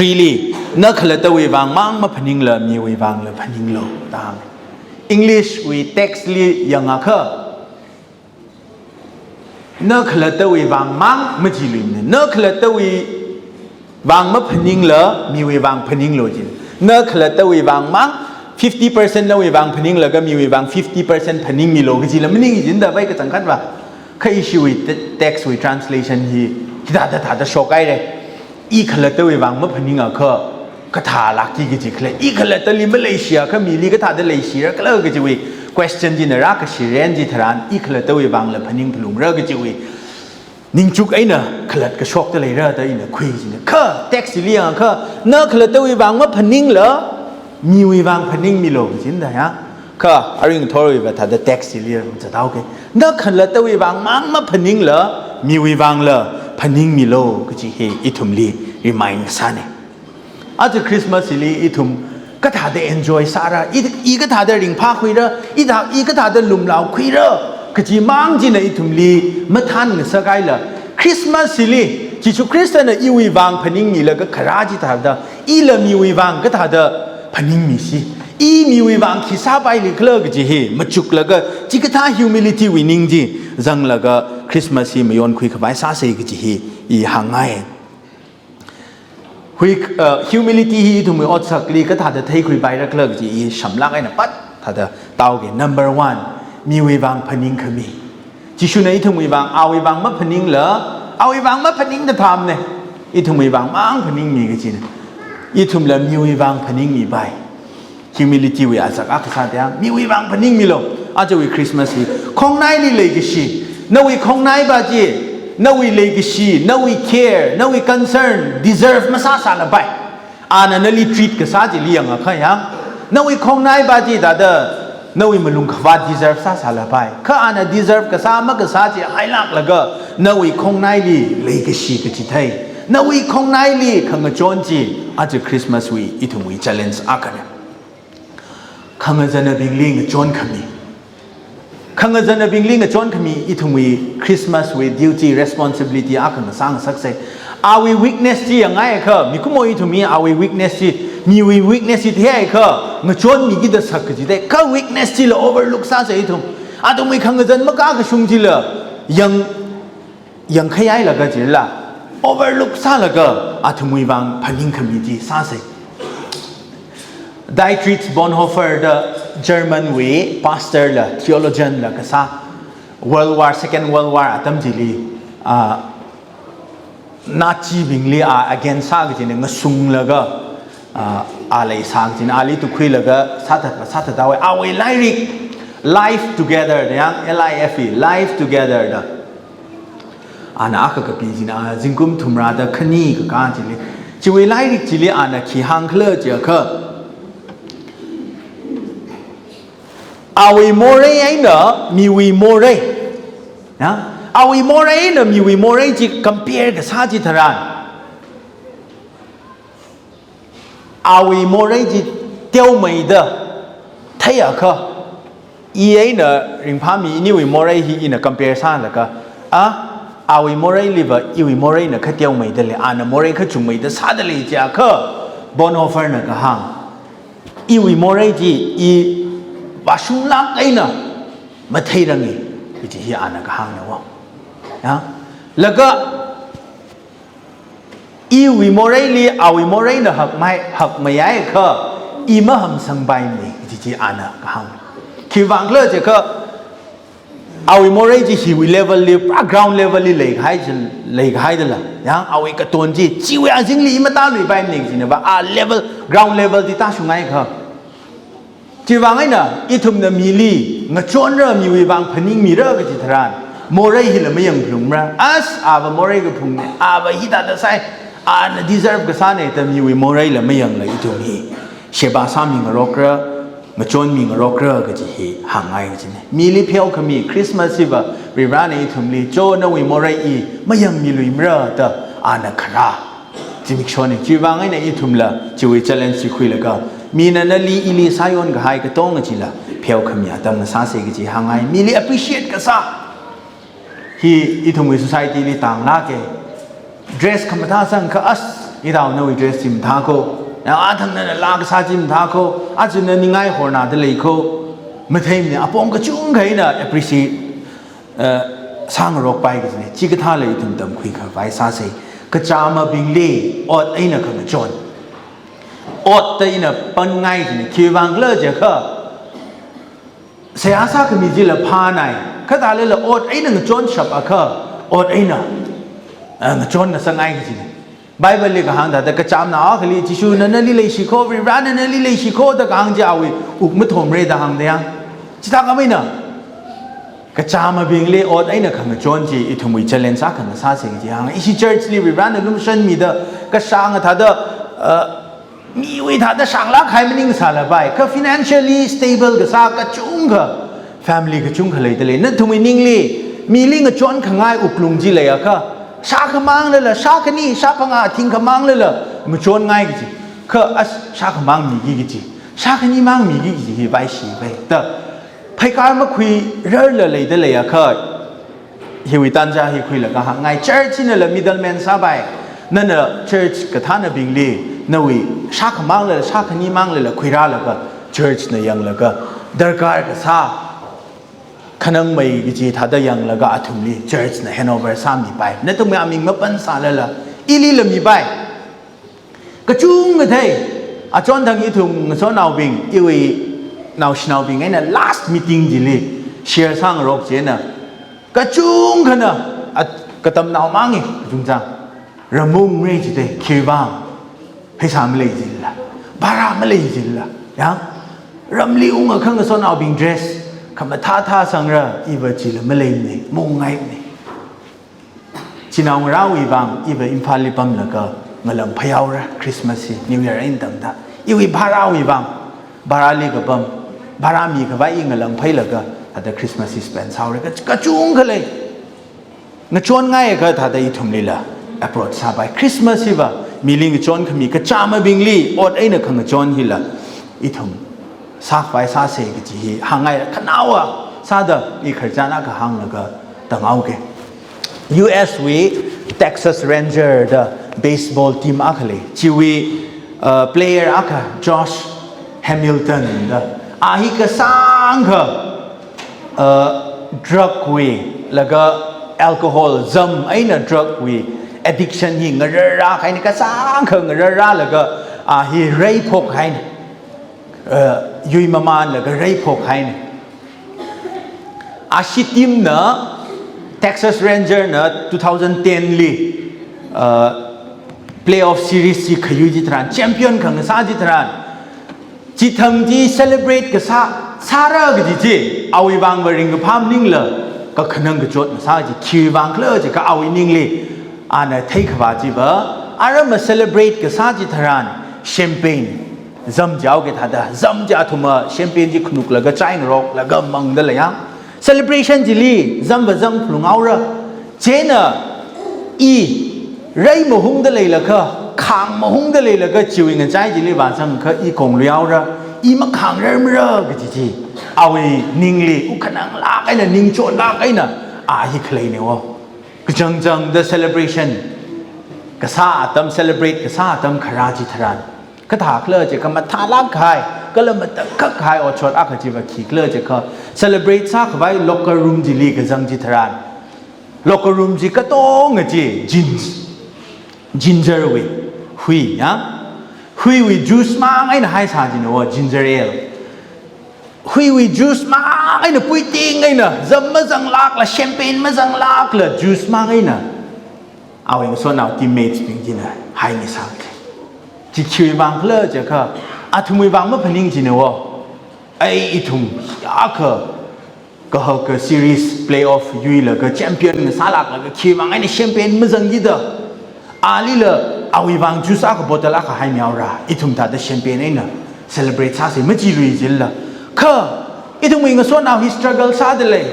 3นักละตัววิวังมั่งมาพนิงละมีวิวังละพนิงโลตาม English วิ text ลียังอ่ะค่ะนักละตัววิวังมั่งไม่จีลิมเนี่ยนักละตัววิวังมาพนิงละมีวิวังพนิงโลจินนักละตัววิวังมั่ง50% ละวิวังพนิงละก็มีวิวัง50% พนิงมีโลก็จีละไม่นิ่งจินแต่ไปก็สังกัดว่าแค่ issue วิ text วิ translation ที่ถ้าจะโชว์กันเลยอีขลัดตัววิวังเมื่อพนิงอ่ะก็ท่าลักที่กิจเคลอีขลัดตัวลิมาเลเซียก็มีลีก็ท่าตัวเลเซียก็เลยก็จะวิ question จีนรักก็ชีเรนจีทรานอีขลัดตัววิวังเลยพนิงพลุงเรื่องก็จะวินิ่งจุกไอ้เนอะขลัดก็ชกตัวเลยเรื่องตัวไอ้เนอะคุยจีนก็ text เรียงก็เนอะขลัดตัววิวังเมื่อพนิงเหรอมีวิวังพนิงมีโลกจีนได้ฮะก็อะไรอย่างทอร์วิวัฒน์ text เรียงจะเท่ากันเนอะขลัดตัววิวังมั่งเมื่อพนิงเหรอมีวิวังเหรอพนิงมีโลก็จะเฮอิทุมลีremind ซะเนี่ยอาจจะคริสต์มาสลีอีทุมก็ท่าได้ enjoy ซาระอีก็ท่าได้ริงพาคุยระอีก็ท่าได้ลุมเหลาคุยระก็จีมังจีนอีทุมลีมาทันเงสกายละคริสต์มาสลีจิชูคริสต์น่ะอีวิวังพนิงมีละก็ขราจิท่าได้อีละมีวิวังก็ท่าได้พนิงมีสิอีมีวิวังคิดซาไปลิกเลก็จีเฮมาจุกละก็จิกท่า humility วินิงจีจังละก็คริสต์มาสไม่ยอนคุยกับไปซาเซก็จีเฮอีห่างไงhumility ที่ทุกมืออดสักลีก็ถ้าจะเทคุยไปรักเลิกจีฉำลักไอ้น่ะปัดถ้าจะเต้าเก number one มีวิวังพนิงขมีจิชุนไอ้ทุกวิวังเอาวิวังมาพนิงเหรอเอาวิวังมาพนิงจะทำเนี่ยอีทุกวิวังมั่งพนิงมีก็จีนะอีทุกละมีวิวังพนิงมีไป humility วิอาสักอักษรเดียมีวิวังพนิงมีโลอาจจะวิคริสต์มาสของนายนี่เลยก็ชีนวิของนายบาจีno we legacy no we care no we concern deserve มาซาซาละไปอานันลี treat ก็ซาจิเลียงอ่ะค่ะยัง no we คงนายบาจีตาเดอ no we มาลุงขวา deserve ซาซาละไปค่ะอานัน deserve ก็ซามะก็ซาจิไฮลักละก็ no we คงนายลี legacy ก็จิไทย no we คงนายลีขังจอนจีอาจจะคริสต์มาสวีอีทุมวี challenge อ่ะกันเนี่ยขังจะนบิงลิงจอนขมีขังจะนบิงลิงจอนขมีอีทุมวีคริสต์มาสวี duty responsibility อ่ะกันสร้างสักเซอาวี weakness ที่ยังไงค่ะมีคุ้มอีทุมีอาวี weakness ที่มี weakness ที่เท่ค่ะเมื่อจอนมีกิจสักกิจได้ค่ะ weakness ที่เรา overlook ซะเสียอีทุมอาตุมีขังจะนมากก็ชุ่มที่ละยังขยายละก็จีละ overlook ซะละก็อาตุมีบางพันิงขมีที่ซะเสียDietrich Bonhoeffer the German way pastor la theologian la ka sa second world war atam jili Nazi bingli against sa gi ne ngasung la ga alai sang jin ali tu khui la ga sa ta awe lyric life together yang life life together da ana aka ka pi jin jingkum thumra da khani ka jili chiwe lyric jili ana khi hang khle je kha awi more ai nè mi wi more na awi more ai nè mi wi more ji compare cái sa ji tharan awi more ji tiêu mày de thấy à kha i ai nè ring pha mi ni wi more hi in compare sa la ka awi more liver i wi more nè kha tiêu mày de le ana more kha chung mày de sa de le ja kha Bonhoeffer nè ka hang i wi more ji iว่าชุมลักไอ้น่ะมาเทรังงี้วิธีที่อ่านก็ห่างนะวะนะแล้วก็อีวิโมเรลีเอาวิโมเรลีน่ะหักไม่ย้ายก็อีมาหำสังใบนี่วิธีที่อ่านก็ห่างคือวางเลยจะก็เอาวิโมเรลีที่วิเลเวลลีกราวน์เลเวลลีเลยให้จะเลยให้ได้ละนะเอาวิกระตุ้นจีชีวิตจริงลีมาตามเลยไปหนึ่งสินะว่าเลเวลกราวน์เลเวลที่ตั้งช่วงไหนครับจีวังไงนะอีทุมน่ะมีลีงะจวนเริ่มมีวิวังพนิงมีเรื่องกับจิตรานโมเรหิละไม่ยังพลุงมาอาบโมเรก็พลุงเนี่ยอาบฮิตาตะไซน่ะ deserve ก็ซาเนี่ยแต่มีวิโมเรละไม่ยังเลยอีทุมฮีเชบาซามีงะรอกระงะจวนมีงะรอกระก็จิฮีห่างไงก็จิเนี่ยมีลีเพียวก็มีคริสต์มาสสิบะริรานอีทุมลีโจนะวิโมเรอีไม่ยังมีลุยมระแต่น่ะคราจิมิกชอนเนี่ยจีวังไงนะอีทุมละจีวิ challenge คุยแล้วก็ มีนันลีอิลีสายอนก็ให้ก็ต้องจิละเพียวขมียตั้งสาเสกจิหางไงมีลี appreciate ก็ซะฮีอีทุ่งวิ society ลีต่างลาเก dress คำท่าสังก็อัสอีดาวโน้ย dress จิมท่าโคแล้วอาทั้งนั้นลากซาจิมท่าโคอาจจะนั่นง่ายหัวหน้าเดลีโคไม่เท่เนี่ยอปองก็จุ้งใครน่ะ appreciate สร้างรกไปกันเนี่ยจิกท่าเลยถึงดำคุยกับไว้ซาเสก็จามาบิงลีอดไอ้น่ะก็มาจนอดแต่น่ะปันไงเนี่ยคิดวางเลิศจะก็เสียอาสาก็มีจิละพาไหนก็ตาเลยละอดไอ้น่ะก็จนฉับอะก็อดไอ้น่ะก็จนน่ะสังไงกันสิไบเบิลเลยก็หางแต่ก็จำนะอ๋อคือจิชูนั่นนี่เลยชิโควิรันนั่นนี่เลยชิโคแต่ก็หางจะเอาอุกมุทมเรดหางเดียงจิตาก็ไม่น่ะก็จำมาบิงลีอดไอ้น่ะขังจนจีอีทุ่มวิเชลเลนซักขังซาเสียงจีหางอีชิเชิร์ชลีวิรันนั่นลุ่มชันมีเด้อก็ช่างท่าเด้อมีวิธีแต่ช่างลักใครไม่นิ่งสารไปก็ financially stable ก็ซาก็จุ้งก็ family ก็จุ้งเขาเลยแต่เลยนั่นทุ่มนิ่งลีมีลิงก็จนขังง่ายอุกลุงจีเลยอะก็ชาขมังเลยล่ะชาขนี่ชาพังอาทิ้งขมังเลยล่ะมันจนง่ายกี่ก็ชาขมังมีกี่ชาขนี่มังมีกี่ไปสิไปแต่ไปการมาคุยเรื่องเลยได้เลยอะก็ฮิวิตันจะฮิคุยแล้วก็หางไง church นี่แหละ middleman ซาไปนั่นน่ะ church กับท่านบิงลีนั่นวิชาขมังเลยชาขนี่มังเลยล่ะคุยราแล้วก็ church นี่ยังแล้วก็ดรการก็ซาขนมไม่กี่จีถ้าได้ยังแล้วก็อาทุ่มลี church เนี่ย Hanover สามมีไปนั่นต้องมีอามิงมาปั้นสารเลยล่ะอีลีละมีไปก็จุ้งกันเท่อาจารย์ทางอีทุ่งสอนเอาบิงอีวีนาวชนาวบิงไงน่ะ last meeting จีลีเชียร์สร้างรกเจน่ะก็จุ้งกันน่ะก็ตำนาวมังอีจุ้งจังระมุงเรื่องจีเดคิวบ้างให้สามเลยจีละบาราไม่เลยจีละยังรำลีอุ้งกับข้างก็สอนเอาบิง dressคำว่าท่าสังระอีบจีละไม่เลยนี่มุงไงนี่จีนาวเราอีบางอีบอินฟาลิปัมแล้วก็เงลังพยาวระคริสต์มาสนิวเยียร์อินต่างต่างอีวิบาราอีบางบาราลีกับบัมบารามีกับว่าอีเงลังพยแล้วก็ถ้าแต่คริสต์มาสสเปนซาวเลยก็จุงกันเลยงั้นชวนง่ายก็ถ้าแต่อีทุ่มลีละ approach ซาไปคริสต์มาสว่ามีลิงชวนขมีก็จามาบิงลีอดไอ้เนี่ยขังชวนฮิละอีทุ่มซากไปซาเสกจีหางไงขนาวอ่ะซาเดออีขจานักหางแล้วก็ต่างเอาเก U.S. Texas Ranger เดอ baseball team อ่ะเลยชีวี player อ่ะ Josh Hamilton เดออาฮิกสร้างก็ drug วีแล้วก็ alcohol ซึมไอ้เนี่ย drug วี addiction หิงเรื่องราใครนี่ก็สร้างก็เรื่องราแล้วก็ฮิเรย์พกใครยุยมามันแล้วก็เรย์พกให้เนี่ยอาชีพทีมเนอะ Texas Ranger เนอะ2010ลีplayoff series ที่ขยุจิตรันแชมเปี้ยนขังซาจิตรันจิตทำที่ celebrate กับซาระกับจีเอาอีบางบริงกับพามนิ่งเลยก็ขนังกับจดซาจิคิวบางเคลื่อนจะก็เอาอีนิ่งเลยอันนั้นเทคบาจีบอารมณ์ celebrate กับซาจิตรันแชมเปญजम जाओगे था दा जम जा तुम शैंपेन जी खुनुक लगा चाइंग रॉक लगा मंग दल या सेलिब्रेशन जिली जम बजम फुंगाउरा चेना ई रई मोहुंग दले लगा खांग मोहुंग दले लगा चिविंग चाइ जिली बासंग ख ई कोंग लियाउरा ई म खांग रम र गजी आवे निंगली उ खनंग ला कैना निंग चो ला कैना आ ही खलै ने वो जंग जंग द सेलिब्रेशन कसा तम सेलिब्रेट कसा तम खराजी थरानก็ถากเลยจะก็มาทาลักขายก็เลยมาตักขายอดชดอักจีบขี้เลยจะก็ celebrate ซากไว้ locker room จีลีกับจังจิตราน locker room จีก็ต้องจี ginger วิหุยนะหุยวิ juice มาไอ้น่ะให้ชาจีโน่ ginger ale หุยวิ juice มาไอ้น่ะปุยติงไอ้น่ะจำมาจังลักละแชมเปญมาจังลักละ juice มาไอ้น่ะเอาอย่างส่วนเอา teammates เป็นจีน่ะให้ไม่สักจิคิวบางเพลจะค่ะอาทุ่มบางเมื่อพนิงจีเนวะไอ้ทุ่มยากก็เขาก็ซีรีส์เพลย์ออฟยุยแล้วก็แชมเปี้ยนสาลักแล้วก็คิวบางไอ้เนี่ยแชมเปี้ยนไม่จังยี่เด้ออาลีเลยเอาอีบางจูสอาก็บอตละก็ให้เมียวราอีทุ่มท่าแต่แชมเปี้ยนไอ้น่ะเซเลบรตซาสิไม่จีลุยจิลละค่ะอีทุ่มอิงก็ส่วนเอาฮิสตรักเกิลซาเดเลย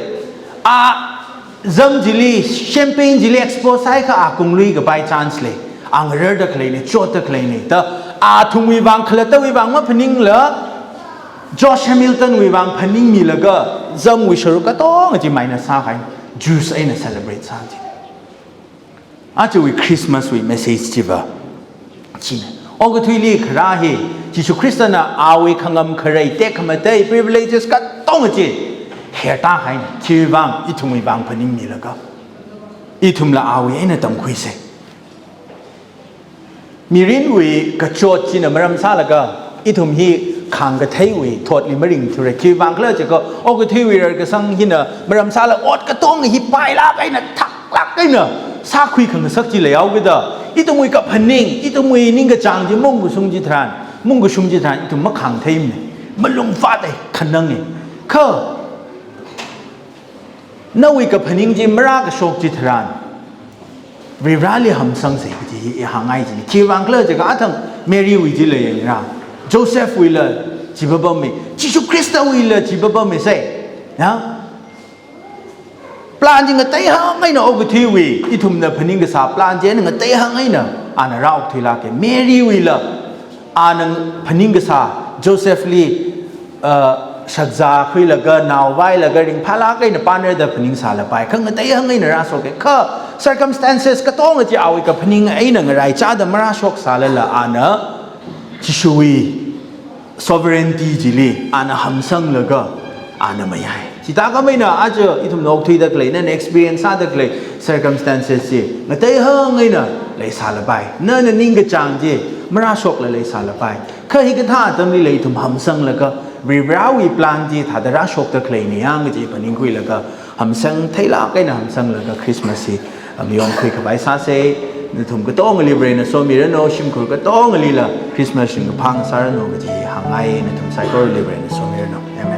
จำจิลีแชมเปี้ยนจิลีเอ็กซ์โพสให้ค่ะคงลุยก็ by chance เลยอังเรอร์ดักเลยเนี่ยโจทย์ดักเลยเนี่ยแต่ ทุงวิวังคลตวิวังมาพนิงเหรอจอร์จแฮมิลตันวิวังพนิงมีแล้วก็จำวิชรุกต้องจีไม่น่าซาใครจูสไอ้น่าเซเลบรตซาจีอาจจะวิคริสต์มาสวิเมสเซจจีบะจีนโอ้ก็ทุยลีคราเฮจิชูคริสต์น่ะอาวิขังมครายเทคมาเตย์ privileges ก็ต้องจีเฮตาใครจีวังอีทุงวิวังพนิงมีแล้วก็อีทุมละอาวิไอ้น่าต้องคุยเสมีรินวีกระโจดจีนมารำซาแล้วก็อีทุมฮีขังกระเทยวีทอดลิมริงทุเรคีบางเคลื่อนจะก็โอ้กระเทยวีก็สังหินะมารำซาแล้วอดกระต้องฮิปายลักไอ้น่ะทักลักไอ้น่ะซาคุยขังสักจีเลยเอาก็ได้อีทุมวีกับพันนิงอีทุมวีนิ่งกระจางจีมุ่งกุศลจิตรานมุ่งกุศลจิตรานอีทุมมาขังเทมเนี่ยมันลงฟาดไอ้ขันนังเนี่ยเขานาวีกับพันนิงจีมรากโชคจิตรานวิราลีหำสังเสกจีหางไอจีคีวังเคลื่อนจะก็อาทั้งเมรีวิจิเลยอย่างนั้นโจเซฟวิลเลจีบบ่มีจิชูคริสต์วิลเลจีบบ่มีเซ่นะปลาจริงก็เตะหางไงนะโอ้ก็ทีวีอีทุ่มเนี่ยพนิงก็สาปลาเจนึงก็เตะหางไงนะอันนั้นเราทีละแกเมรีวิลเลอันนั้นพนิงก็สาโจเซฟลีชักจาคุยแล้วก็นาวไว้แล้วก็ริงพาลักไงนะปานเรื่องพนิงสาละไปข้างก็เตะหางไงนะราสโอเคข้าcircumstances ก็ต้องจะเอาอีกกับพนิงไอ้หนึ่งอะไรจ้าดมาราชกสาเลละอันนะที่ช่วย sovereignty จีลีอันนะหัมซังแล้วก็อันนะไม่ใช่ที่ตาก็ไม่น่าอาจจะอีทุ่มนกที่ตะเกลนั่น experience ตะเกล circumstances จีงั้นแต่ยังไงนะเลยสาละไปนั่นนิ่งกระจังจีมาราชกเลยสาละไปเคยกันท่าตรงนี้เลยทุ่มหัมซังแล้วก็วิราวิปลานจีถ้าได้ราชกตะเกลนี่ยังจีพนิงคุยแล้วก็หัมซังไทยละก็นะหัมซังแล้วก็คริสต์มาสมีองคุยกับไอ้ซาเซ่นึกถึงก็ต้องรีบเรียนโซมีเรโนชิมคุยก็ต้องรีละคริสต์มาสชิงก็พังสารโนก็จีห่างไงนึกถึงไซโครีบเรียนโซมีเรโนเอเมน